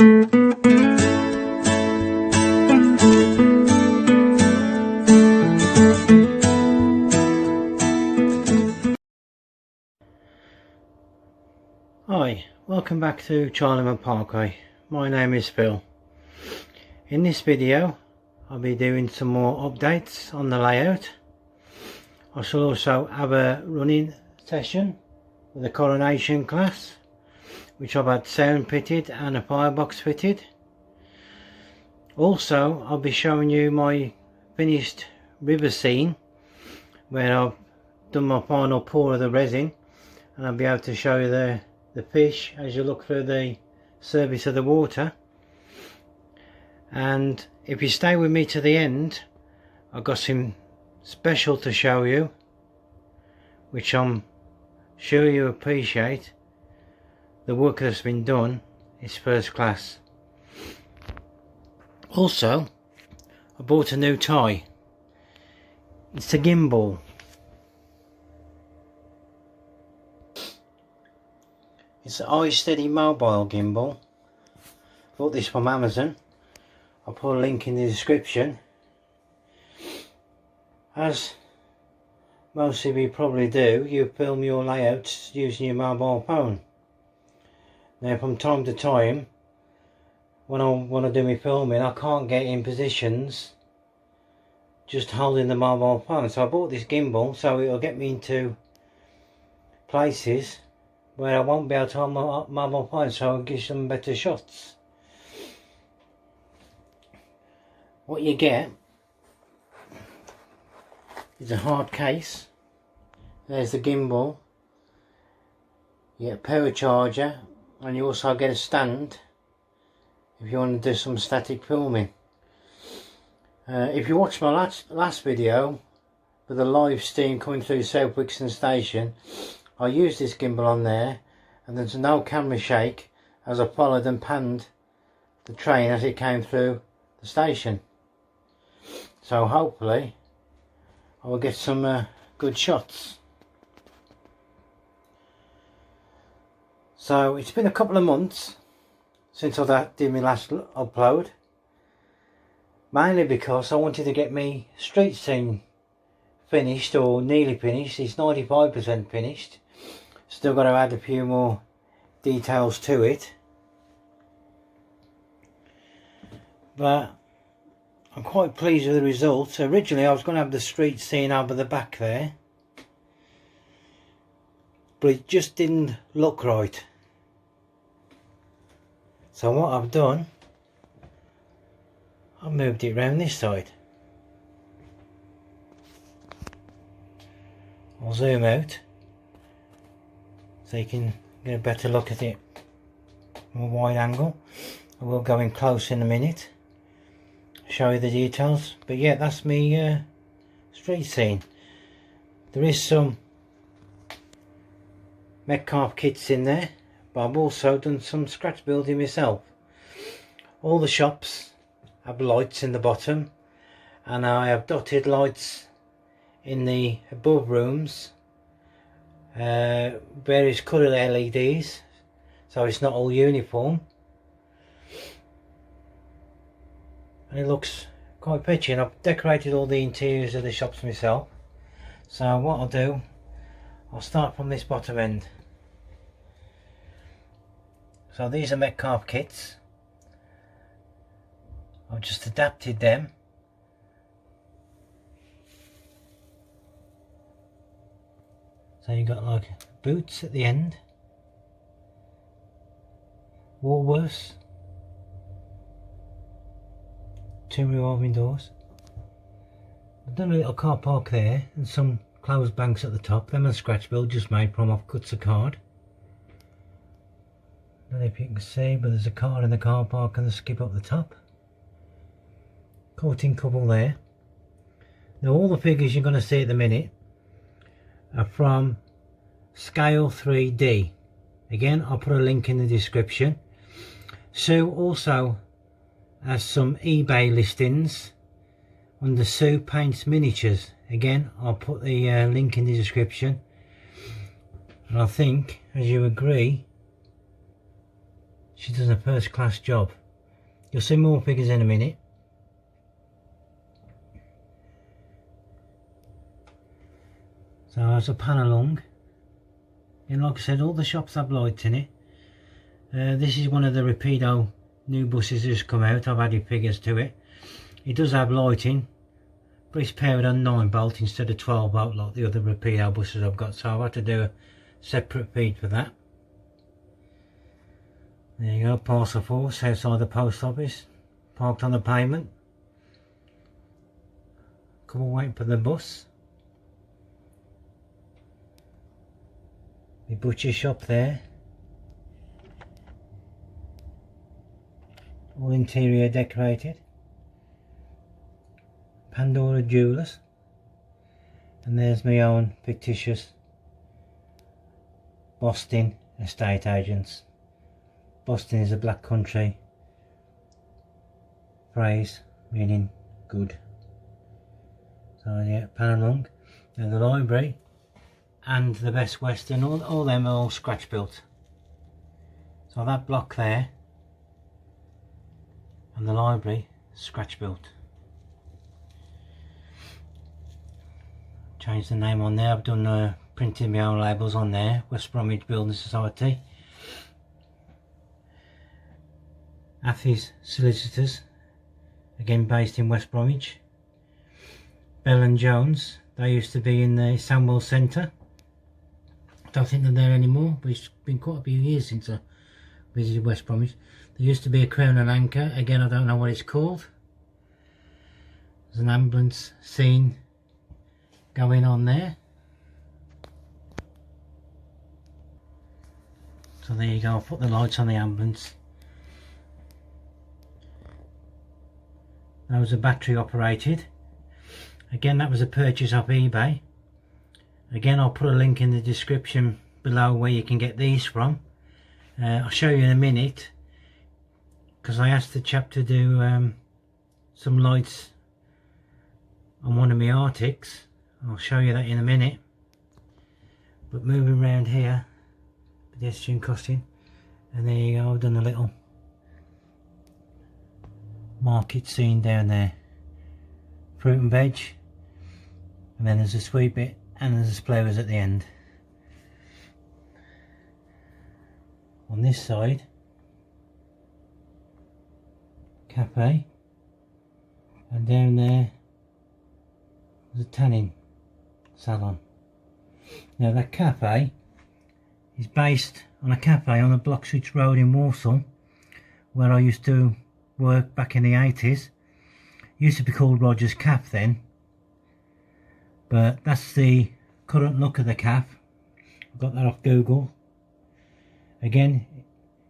Hi, welcome back to Charlemont Parkway. My name is Phil. In this video I'll be doing some more updates on the layout. I shall also have a running session with the coronation class, which I've had sound fitted and a firebox fitted. Also I'll be showing you my finished river scene where I've done my final pour of the resin, and I'll be able to show you the fish as you look through the surface of the water. And if you stay with me to the end, I've got some special to show you, which I'm sure you appreciate. The work that's been done is first class. Also, I bought a new toy. It's a gimbal. It's an iSteady mobile gimbal. Bought this from Amazon. I'll put a link in the description. As most of you probably do, you film your layouts using your mobile phone. Now from time to time, when I want to do my filming, I can't get in positions just holding the mobile phone. So I bought this gimbal so it'll get me into places where I won't be able to hold my mobile phone, so I'll give some better shots. What you get is a hard case. There's the gimbal. You get a power charger, and you also get a stand if you want to do some static filming. If you watched my last video with the live stream coming through South Wixon Station, I used this gimbal on there, and there's no camera shake as I followed and panned the train as it came through the station. So hopefully I will get some good shots. So it's been a couple of months since I did my last upload, mainly because I wanted to get my street scene finished, or nearly finished. It's 95% finished. Still got to add a few more details to it, but I'm quite pleased with the results. Originally I was going to have the street scene over the back there, but it just didn't look right. So what I've done, I've moved it round this side. I'll zoom out so you can get a better look at it from a wide angle. I will go in close in a minute, show you the details. But yeah, that's me street scene. There is some Metcalf kits in there, but I've also done some scratch building myself. All the shops have lights in the bottom, and I have dotted lights in the above rooms, various coloured LEDs, so it's not all uniform, and it looks quite pretty. And I've decorated all the interiors of the shops myself. So what I'll do, I'll start from this bottom end. So these are Metcalf kits. I've just adapted them. So you've got like boots at the end, Woolworths, 2 revolving doors. I've done a little car park there and some closed banks at the top. Them are scratch build just made from off cuts of card. I don't know if you can see, but there's a car in the car park and the skip up the top. Coating couple there. Now all the figures you're going to see at the minute are from Scale 3D. Again, I'll put a link in the description. Sue also has some eBay listings under Sue Paints Miniatures. Again, I'll put the link in the description. And I think, as you agree, She does a first class job. You'll see more figures in a minute. So as I pan along, and like I said, all the shops have lights in it. This is one of the Rapido new buses that's come out. I've added figures to it. It does have lighting, but it's powered on 9-volt instead of 12-volt like the other Rapido buses I've got, so I've had to do a separate feed for that. There you go, parcel force outside the post office, parked on the pavement. Come on, waiting for the bus. The butcher shop there. All interior decorated. Pandora Jewellers. And there's my own fictitious Boston estate agents. Boston is a black country phrase meaning good. So yeah, pan along. Now the library and the Best Western, all them are all scratch built. So that block there and the library, scratch built. Changed the name on there. I've done printing my own labels on there. West Bromwich Building Society. Athy's Solicitors, again based in West Bromwich. Bell and Jones, they used to be in the Sandwell Centre. I don't think they're there anymore, but it's been quite a few years since I visited West Bromwich. There used to be a Crown and Anchor, again I don't know what it's called. There's an ambulance scene going on there. So there you go, I'll put the lights on the ambulance. That was a battery operated. Again, that was a purchase off eBay. Again, I'll put a link in the description below where you can get these from. I'll show you in a minute, because I asked the chap to do some lights on one of my Arctics. I'll show you that in a minute. But moving around here, pedestrian crossing, and there you go, I've done a little market scene down there. Fruit and veg, and then there's a sweet bit, and there's a flowers at the end. On this side, cafe, and down there there's a tanning salon. Now that cafe is based on a cafe on a Bloxwich Road in Walsall, where I used to work back in the 80s. Used to be called Roger's Cafe then, but that's the current look of the cafe. I got that off Google. Again,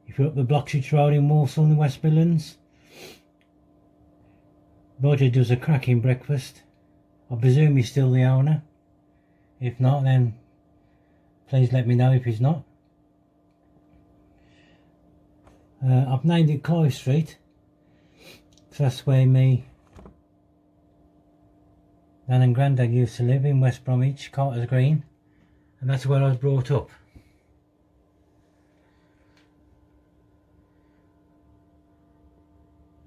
if you're up the Bloxwich Road in Walsall in the West Midlands, Roger does a cracking breakfast. I presume he's still the owner. If not, then please let me know if he's not. I've named it Clive Street, so that's where me Nan and Grandad used to live, in West Bromwich, Carter's Green, and that's where I was brought up.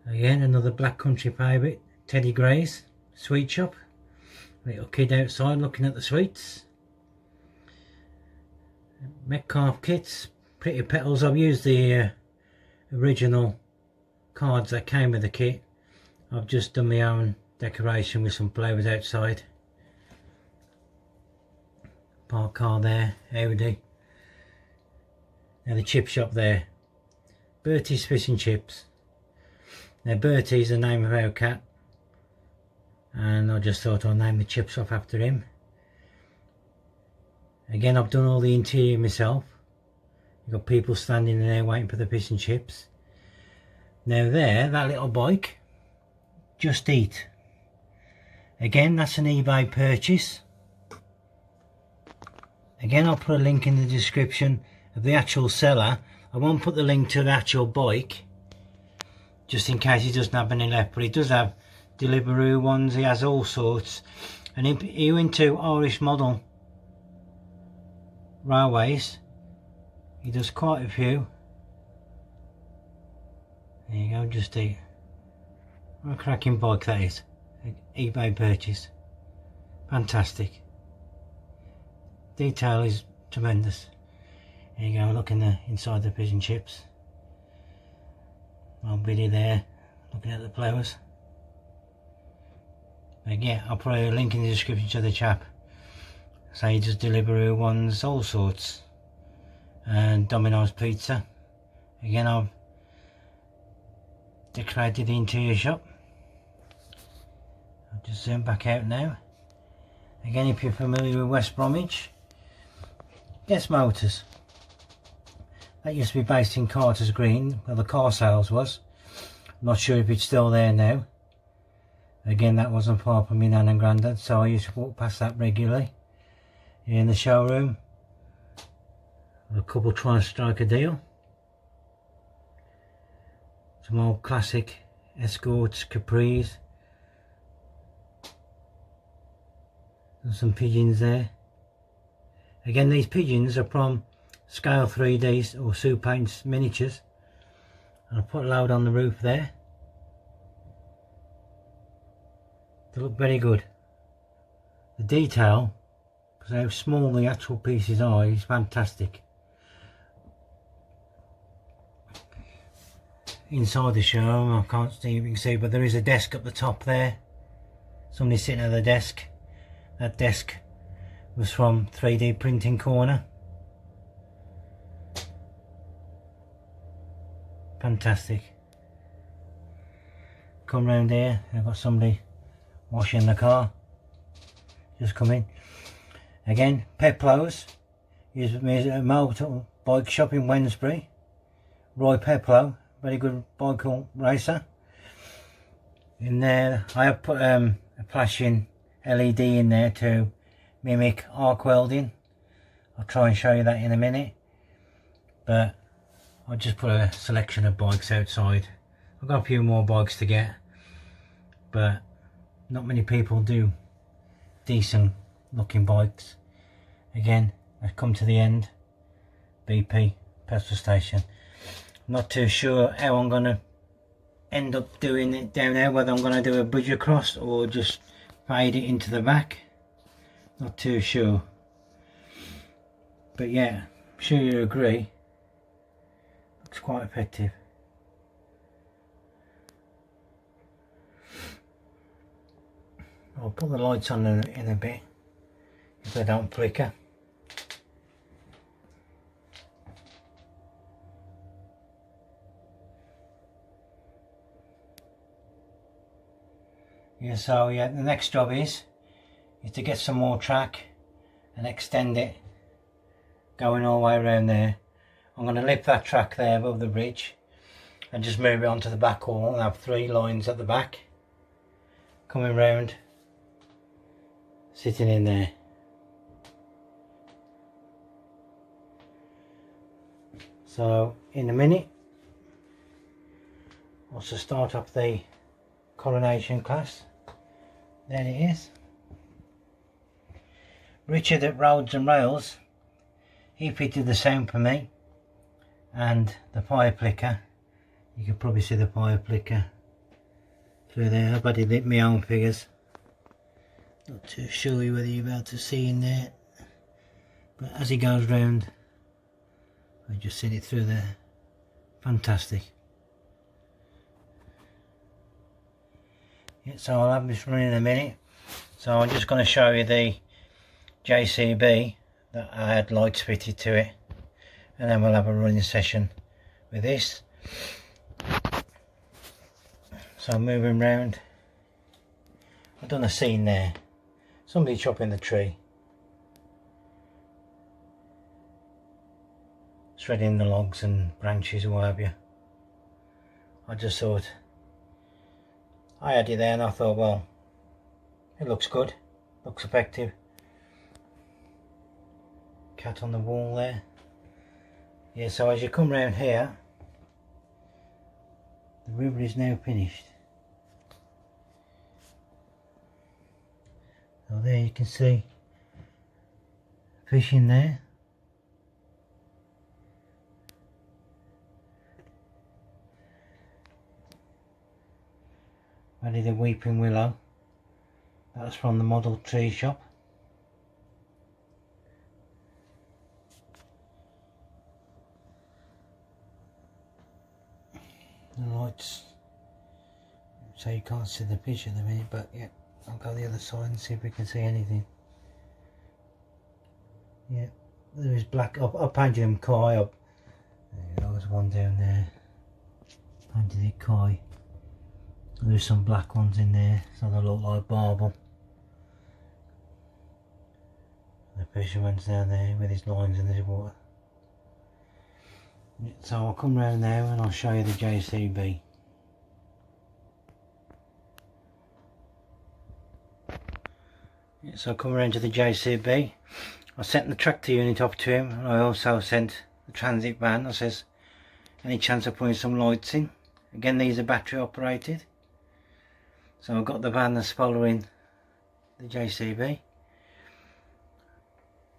Again, another Black Country favourite, Teddy Gray's sweet shop. Little kid outside looking at the sweets. Metcalf kits, Pretty Petals. I've used the original cards that came with the kit. I've just done my own decoration with some flowers outside. Park car there, Audi. Now the chip shop there, Bertie's Fish and Chips. Now Bertie's the name of our cat, and I just thought I'd name the chip shop after him. Again, I've done all the interior myself. You've got people standing there waiting for the fish and chips. Now there, that little bike, Just Eat. Again, that's an eBay purchase. Again, I'll put a link in the description of the actual seller. I won't put the link to the actual bike, just in case he doesn't have any left, but he does have Deliveroo ones, he has all sorts. And if you're into Irish model railways, he does quite a few. So just what a cracking bike that is. eBay purchase. Fantastic. Detail is tremendous. Here you go, look inside the fish and chips. Old Billy there, looking at the flowers. But yeah, I'll put a link in the description to the chap. So he does delivery ones, all sorts. And Domino's pizza. Again, I've decorated the interior shop. I'll just zoom back out now. Again, if you're familiar with West Bromwich, Guess Motors. That used to be based in Carter's Green, where the car sales was. I'm not sure if it's still there now. Again, that wasn't far from my nan and granddad, so I used to walk past that regularly. Here in the showroom, a couple trying to strike a deal. Some old classic Escorts, Capris. There's some pigeons there. Again, these pigeons are from Scale 3D or Sue Paints miniatures. And I put a load on the roof there. They look very good. The detail, because how small the actual pieces are, is fantastic. Inside the showroom, I can't see if you can see, but there is a desk up the top there. Somebody sitting at the desk. That desk was from 3D Printing Corner. Fantastic. Come round here, I've got somebody washing the car. Just come in. Again, Peplo's. Used me as a motor bike shop in Wednesbury. Roy Peplo, very good bike racer. In there, I have put a flashing LED in there to mimic arc welding. I'll try and show you that in a minute. But I'll just put a selection of bikes outside. I've got a few more bikes to get, but not many people do decent looking bikes. Again, I've come to the end. BP petrol station. I'm not too sure how I'm going to end up doing it down there, whether I'm going to do a bridge across or just fade it into the back. Not too sure. But yeah, I'm sure you agree. Looks quite effective. I'll put the lights on in a bit if they don't flicker. Yeah, so yeah, the next job is to get some more track and extend it going all the way around there. I'm going to lift that track there above the bridge and just move it onto the back wall and have 3 lines at the back coming round, sitting in there. So in a minute, I'll just start up the coronation class. There it is. Richard at Roads and Rails, he fitted the sound for me and the fire flicker. You can probably see the fire flicker through there. I've got to lit my own figures. Not too sure whether you're able to see in there, but as he goes round, I just seen it through there. Fantastic. Yeah, so I'll have this running in a minute. So I'm just going to show you the JCB that I had lights fitted to it, and then we'll have a running session with this. So moving round, I've done a scene there, somebody chopping the tree, shredding the logs and branches or what have you. I just thought, I had it there and I thought, well, it looks good, looks effective. Cat on the wall there. Yeah, so as you come round here, the river is now finished. So there you can see fish in there. Ready the weeping willow. That's from the model tree shop. The lights, so you can't see the picture at the minute, but yeah, I'll go the other side and see if we can see anything. Yeah, there is black. I painted them high up. There was one down there. Painted it high. There's some black ones in there, so they look like marble. The fisherman's down there with his lines in the water. So I'll come round now and I'll show you the JCB. So I'll come around to the JCB. I sent the tractor unit up to him, and I also sent the transit van. I says, any chance of putting some lights in? Again, these are battery operated. So I've got the van that's following the JCB,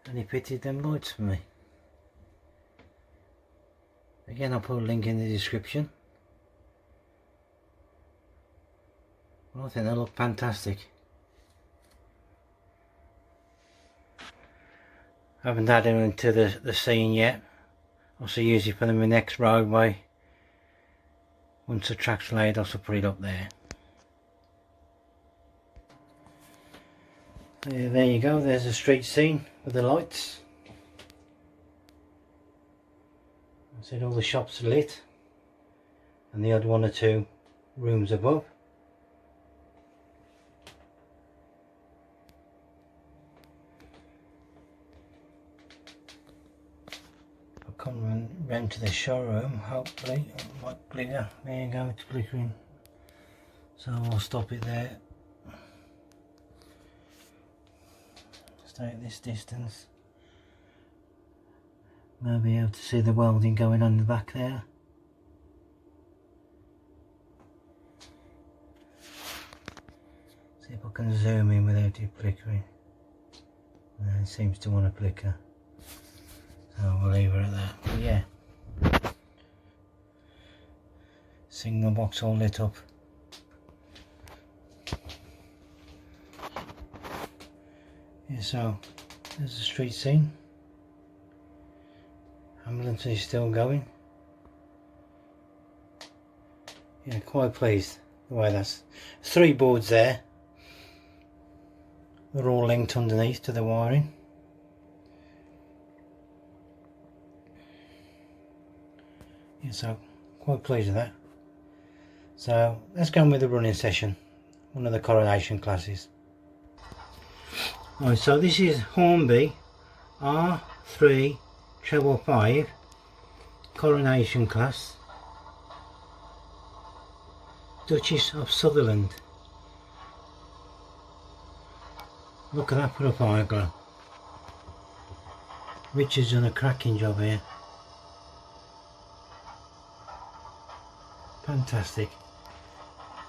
and he fitted them lights for me. Again, I'll put a link in the description. Well, I think they look fantastic. I haven't added them into the scene yet. I'll also use it for the next roadway. Once the track's laid, I'll also put it up there. Yeah, there you go, there's the street scene with the lights. I said all the shops are lit, and the odd one or two rooms above. I'll come round to the showroom, hopefully. It might flicker. There you go, it's flickering. So I'll stop it there. Stay at this distance. Maybe able to see the welding going on in the back there. See if I can zoom in without it flickering. No, it seems to want to flicker. So we'll leave it at that. But yeah. Signal box all lit up. Yeah, so there's the street scene. Ambulance is still going. Yeah, quite pleased the way that's. There's 3 boards there. They're all linked underneath to the wiring. Yeah, so quite pleased with that. So let's go on with the running session. One of the coronation classes. Right, so this is Hornby R3555 coronation class, Duchess of Sutherland. Look at that for a fire glow. Richard's done a cracking job here. Fantastic.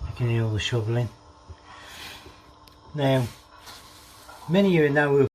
You can hear all the shoveling. Now, many of you know who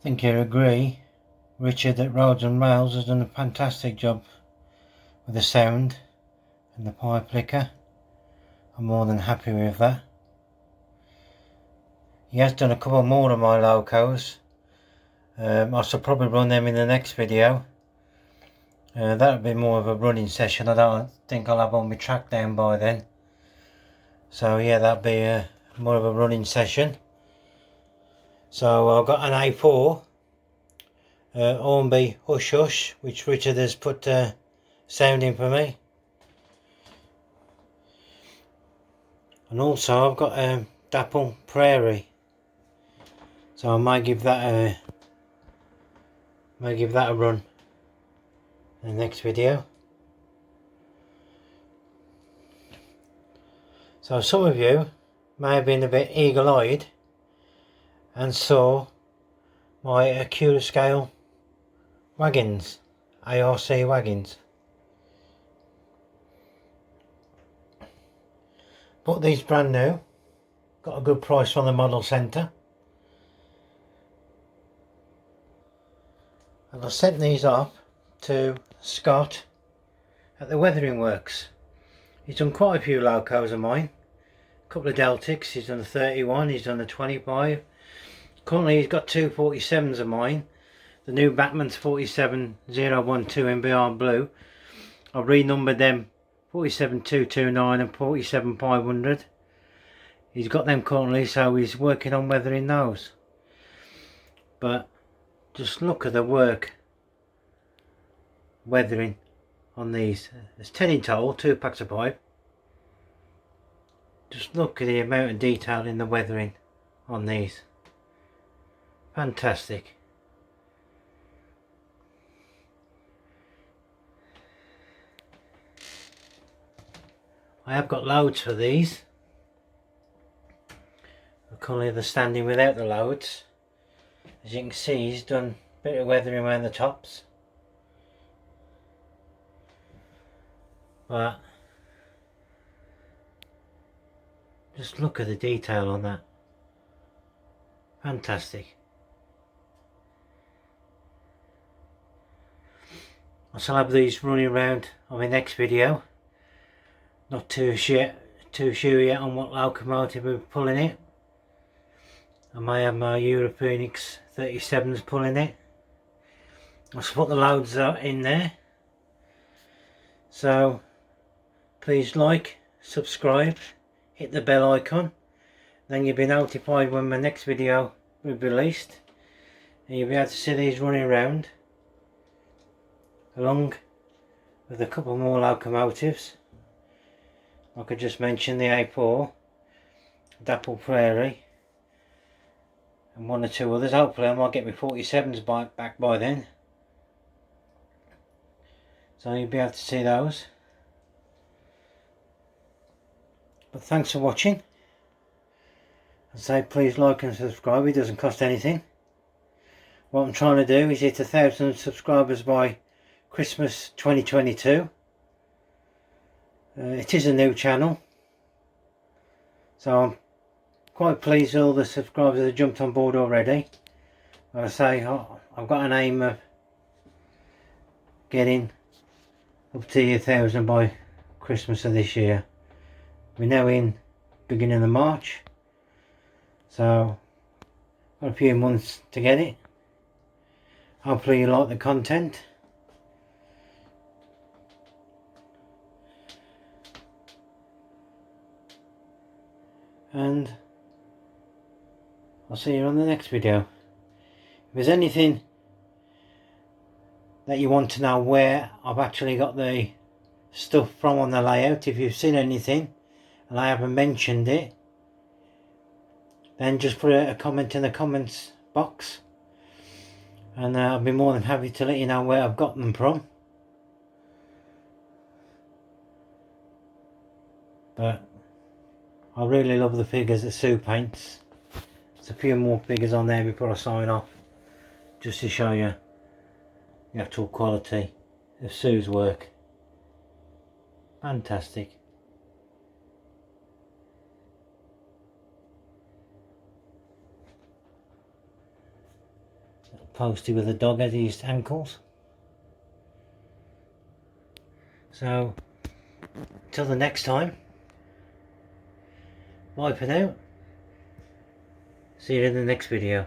think you'll agree, Richard at Roads and Rails has done a fantastic job with the sound and the pipe licker. I'm more than happy with that. He has done a couple more of my locos. I shall probably run them in the next video. That'll be more of a running session. I don't think I'll have all my track down by then. So yeah, that'll be more of a running session. So I've got an A4 Hornby Hush Hush, which Richard has put sound in for me. And also I've got Dapple Prairie. So I might give that a run in the next video. So some of you may have been a bit eagle-eyed and saw my Acura scale wagons, ARC wagons. Bought these brand new, got a good price from the model centre. And I sent these off to Scott at the weathering works. He's done quite a few locos of mine. A couple of Deltics, he's done a 31, he's done a 25. Currently he's got two 47s of mine. The new Batman's 47012 in BR blue. I've renumbered them 47229 and 47500. He's got them currently, so he's working on weathering those. But just look at the work weathering on these. There's 10 in total, 2 packs of pipe. Just look at the amount of detail in the weathering on these. Fantastic. I have got loads for these. Currently they're standing without the loads. As you can see, he's done a bit of weathering around the tops. But just look at the detail on that. Fantastic. I shall have these running around on my next video. Not too sure yet on what locomotive we're pulling it. I may have my Europhoenix 37s pulling it. I'll put the loads in there. So please like, subscribe, hit the bell icon, then you'll be notified when my next video will be released, and you'll be able to see these running around along with a couple more locomotives. Like I just mentioned, the A4, Dapple Prairie, and one or two others. Hopefully I might get my 47s back by then, so you'll be able to see those. But thanks for watching. I say please like and subscribe, it doesn't cost anything. What I'm trying to do is hit 1,000 subscribers by Christmas 2022. It is a new channel, so I'm quite pleased with all the subscribers that have jumped on board already. Like I say, I've got an aim of getting up to 1,000 by Christmas of this year. We're now in beginning of March, so got a few months to get it. Hopefully you like the content. And I'll see you on the next video. If there's anything that you want to know where I've actually got the stuff from on the layout, if you've seen anything and I haven't mentioned it, then just put a comment in the comments box, and I'll be more than happy to let you know where I've got them from. But I really love the figures that Sue paints. There's a few more figures on there before I sign off, just to show you the actual quality of Sue's work. Fantastic. posted with a dog at his ankles. So till the next time, bye for now. See you in the next video.